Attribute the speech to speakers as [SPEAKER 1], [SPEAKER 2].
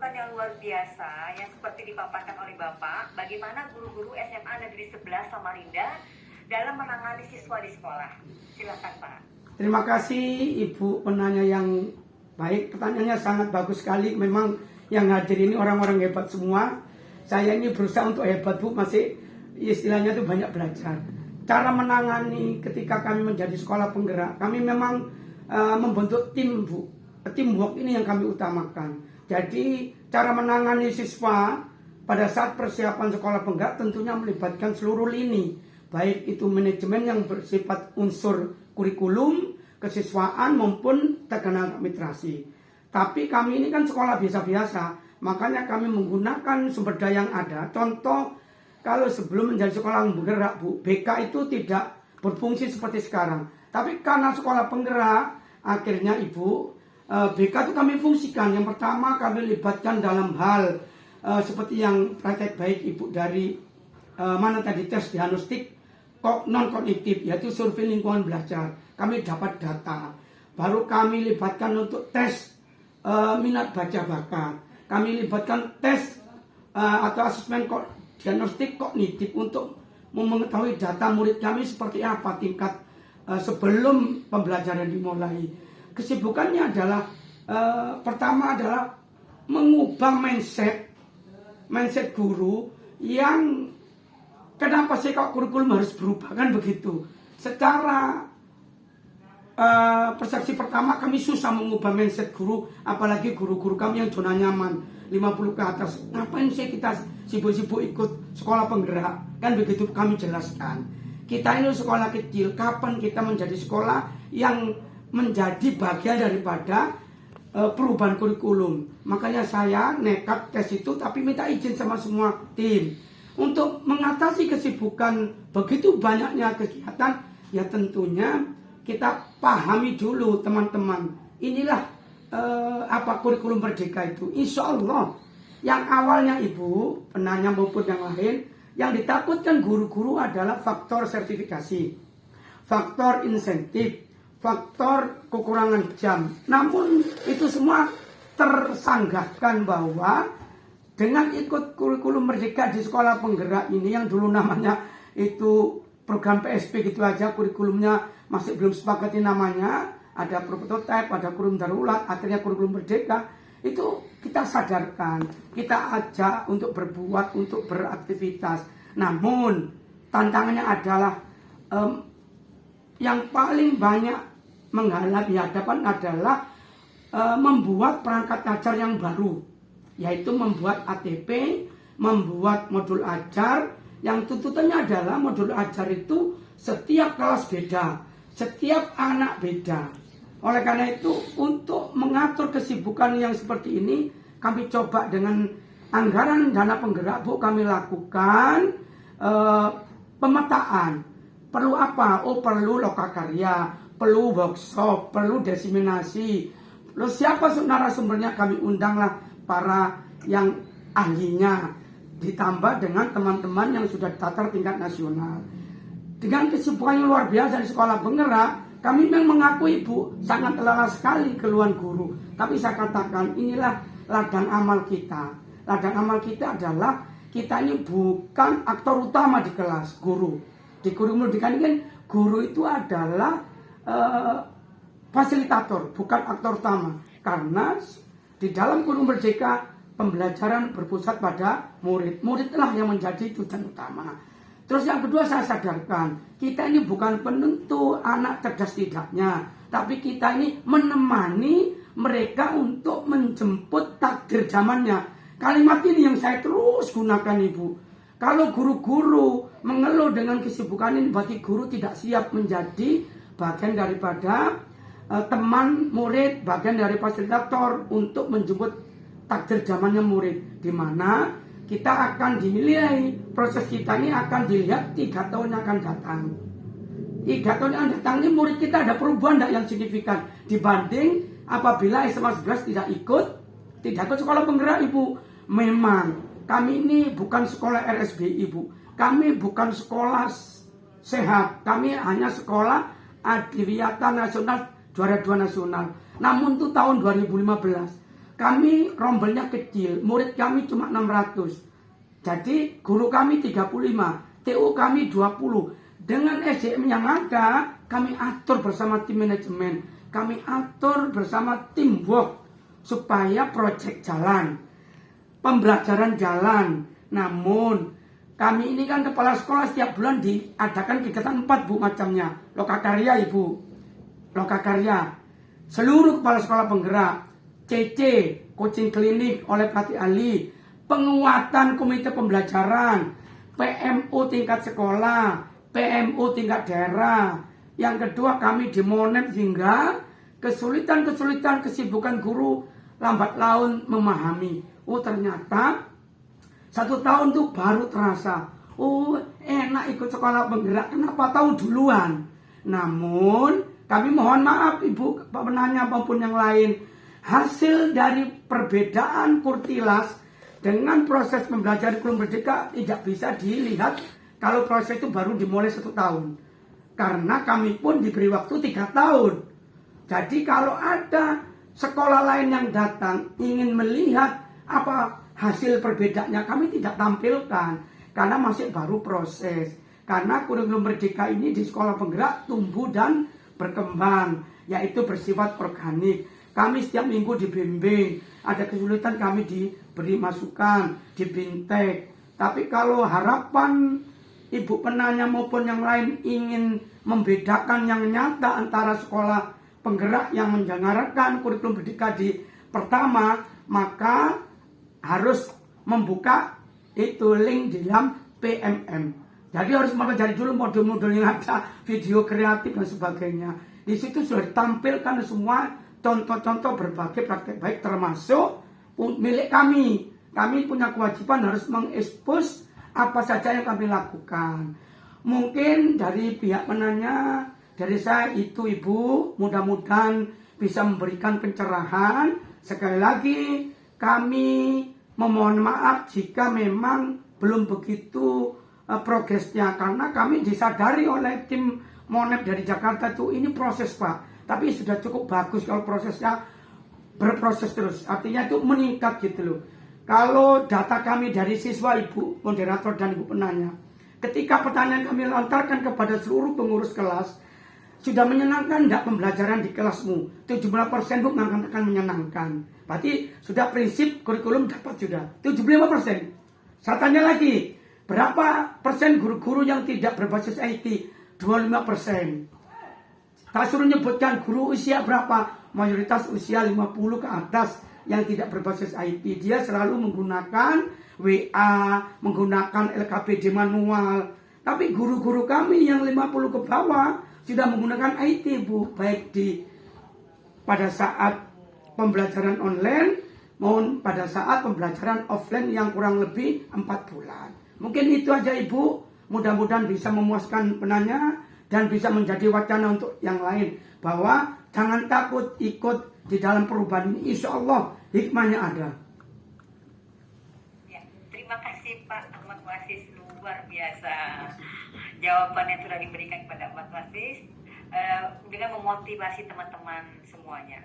[SPEAKER 1] kesibukan yang luar biasa yang seperti dipaparkan oleh Bapak, bagaimana guru-guru SMA Negeri 11 Samarinda dalam menangani siswa di sekolah. Silakan Pak.
[SPEAKER 2] Terima kasih Ibu penanya yang baik. Pertanyaannya sangat bagus sekali. Memang yang hadir ini orang-orang hebat semua. Saya ini berusaha untuk hebat Bu, masih istilahnya itu banyak belajar. Cara menangani ketika kami menjadi sekolah penggerak, kami memang membentuk tim Bu. Teamwork ini yang kami utamakan. Jadi cara menangani siswa pada saat persiapan sekolah penggerak tentunya melibatkan seluruh lini, baik itu manajemen yang bersifat unsur kurikulum, kesiswaan maupun tenaga administrasi. Tapi kami ini kan sekolah biasa-biasa, makanya kami menggunakan sumber daya yang ada. Contoh, kalau sebelum menjadi sekolah penggerak Bu, BK itu tidak berfungsi seperti sekarang. Tapi karena sekolah penggerak, akhirnya Ibu, BK itu kami fungsikan. Yang pertama kami libatkan dalam hal seperti yang praktek baik Ibu dari mana tadi tes diagnostik non kognitif, yaitu survei lingkungan belajar. Kami dapat data. Baru kami libatkan untuk tes minat baca bakat. Kami libatkan tes atau asesmen diagnostik kognitif untuk mengetahui data murid kami seperti apa tingkat sebelum pembelajaran dimulai. Kesibukannya adalah pertama adalah mengubah mindset guru yang kenapa sih kok kurikulum harus berubah, kan begitu. Secara persepsi pertama kami susah mengubah mindset guru, apalagi guru-guru kami yang zona nyaman 50 ke atas. Ngapain sih kita sibuk-sibuk ikut sekolah penggerak, kan begitu kami jelaskan. Kita ini sekolah kecil, kapan kita menjadi sekolah yang menjadi bagian daripada perubahan kurikulum. Makanya saya nekat tes itu, tapi minta izin sama semua tim. Untuk mengatasi kesibukan begitu banyaknya kegiatan, ya tentunya kita pahami dulu teman-teman. Inilah apa kurikulum merdeka itu. Insya Allah yang awalnya Ibu, penanya maupun yang lain, yang ditakutkan guru-guru adalah faktor sertifikasi, faktor insentif, faktor kekurangan jam. Namun itu semua tersanggahkan bahwa dengan ikut kurikulum merdeka di sekolah penggerak ini, yang dulu namanya itu program PSP gitu aja, kurikulumnya masih belum sepakati namanya, ada prototipe, ada kurikulum darurat, akhirnya kurikulum merdeka, itu kita sadarkan, kita ajak untuk berbuat, untuk beraktivitas. Namun tantangannya adalah yang paling banyak menghalang di hadapan adalah membuat perangkat ajar yang baru, yaitu membuat ATP, membuat modul ajar yang tuntutannya adalah modul ajar itu setiap kelas beda, setiap anak beda. Oleh karena itu, untuk mengatur kesibukan yang seperti ini, kami coba dengan anggaran dana penggerak Bu, kami lakukan pemetaan. Perlu apa? Oh, perlu lokakarya, perlu workshop, perlu diseminasi. Lalu siapa narasumbernya? Kami undanglah para yang ahlinya, ditambah dengan teman-teman yang sudah tatar tingkat nasional. Dengan kesibukan yang luar biasa di sekolah penggerak, kami memang mengakui Bu, sangat lelah sekali keluhan guru. Tapi saya katakan inilah ladang amal kita. Ladang amal kita adalah kita ini bukan aktor utama di kelas, guru. Di kurikulum merdeka ini kan guru itu adalah fasilitator, bukan aktor utama. Karena di dalam kurikulum merdeka pembelajaran berpusat pada murid. Muridlah yang menjadi tujuan utama. Terus yang kedua saya sadarkan, kita ini bukan penentu anak cerdas tidaknya, tapi kita ini menemani mereka untuk menjemput takdir zamannya. Kalimat ini yang saya terus gunakan Ibu. Kalau guru-guru mengeluh dengan kesibukan ini, berarti guru tidak siap menjadi bagian daripada teman murid, bagian dari fasilitator untuk menjemput takdir zamannya murid. Di mana kita akan dinilai, proses kita ini akan dilihat 3 tahun yang akan datang. 3 tahun yang akan datang ini murid kita ada perubahan yang signifikan dibanding apabila SMA 11 tidak ikut sekolah penggerak Ibu. Memang kami ini bukan sekolah RSBI Bu, kami bukan sekolah sehat, kami hanya sekolah adiwiyata nasional, juara 2 nasional. Namun itu tahun 2015 kami rombelnya kecil, murid kami cuma 600. Jadi guru kami 35, TU kami 20. Dengan SDM yang ada, kami atur bersama tim manajemen, kami atur bersama teamwork supaya proyek jalan, pembelajaran jalan. Namun kami ini kan kepala sekolah setiap bulan diadakan kegiatan 4 Bu macamnya. Lokakarya Ibu, lokakarya. Seluruh kepala sekolah penggerak, CC, coaching klinik oleh pelatih ahli, penguatan komite pembelajaran, PMO tingkat sekolah, PMO tingkat daerah. Yang kedua kami dimonet hingga kesulitan-kesulitan kesibukan guru lambat laun memahami. Oh ternyata 1 tahun tuh baru terasa. Oh enak ikut sekolah penggerak, kenapa tahu duluan. Namun kami mohon maaf Ibu penanya maupun yang lain, hasil dari perbedaan kurtilas dengan proses pembelajaran kurikulum merdeka tidak bisa dilihat kalau proses itu baru dimulai 1 tahun. Karena kami pun diberi waktu 3 tahun. Jadi kalau ada sekolah lain yang datang ingin melihat apa hasil perbedaannya, kami tidak tampilkan karena masih baru proses. Karena kurikulum merdeka ini di sekolah penggerak tumbuh dan berkembang, yaitu bersifat organik. Kami setiap minggu dibimbing, ada kesulitan kami diberi masukan, dibintek. Tapi kalau harapan Ibu penanya maupun yang lain ingin membedakan yang nyata antara sekolah penggerak yang menyelenggarakan kurikulum merdeka di pertama, maka harus membuka itu link di dalam PMM. Jadi harus mempelajari dulu modul-modul yang ada, video kreatif dan sebagainya. Di situ sudah ditampilkan semua contoh-contoh berbagai praktek baik termasuk milik kami. Kami punya kewajiban harus mengekspos apa saja yang kami lakukan. Mungkin dari pihak penanya, dari saya itu Ibu, mudah-mudahan bisa memberikan pencerahan. Sekali lagi kami memohon maaf jika memang belum begitu progresnya, karena kami disadari oleh tim Monep dari Jakarta itu ini proses Pak, tapi sudah cukup bagus kalau prosesnya berproses terus, artinya itu meningkat gitu loh. Kalau data kami dari siswa Ibu moderator dan Ibu penanya, ketika pertanyaan kami lontarkan kepada seluruh pengurus kelas, sudah menyenangkan tidak pembelajaran di kelasmu? 70% Bu mengatakan menyenangkan. Berarti sudah prinsip kurikulum dapat sudah 75%. Saya tanya lagi, berapa persen guru-guru yang tidak berbasis IT? 25%. Tak suruh nyebutkan guru usia berapa? Mayoritas usia 50 ke atas yang tidak berbasis IT. Dia selalu menggunakan WA, menggunakan LKPD manual. Tapi guru-guru kami yang 50 ke bawah sudah menggunakan IT Bu, baik pada saat pembelajaran online maupun pada saat pembelajaran offline yang kurang lebih 4 bulan. Mungkin itu aja Ibu, mudah-mudahan bisa memuaskan penanya dan bisa menjadi wacana untuk yang lain, bahwa jangan takut ikut di dalam perubahan ini, insya Allah hikmahnya ada.
[SPEAKER 1] Ya, terima kasih Pak Ahmad Wasis, luar biasa jawaban yang sudah diberikan kepada Ahmad Wasis dengan memotivasi teman-teman semuanya.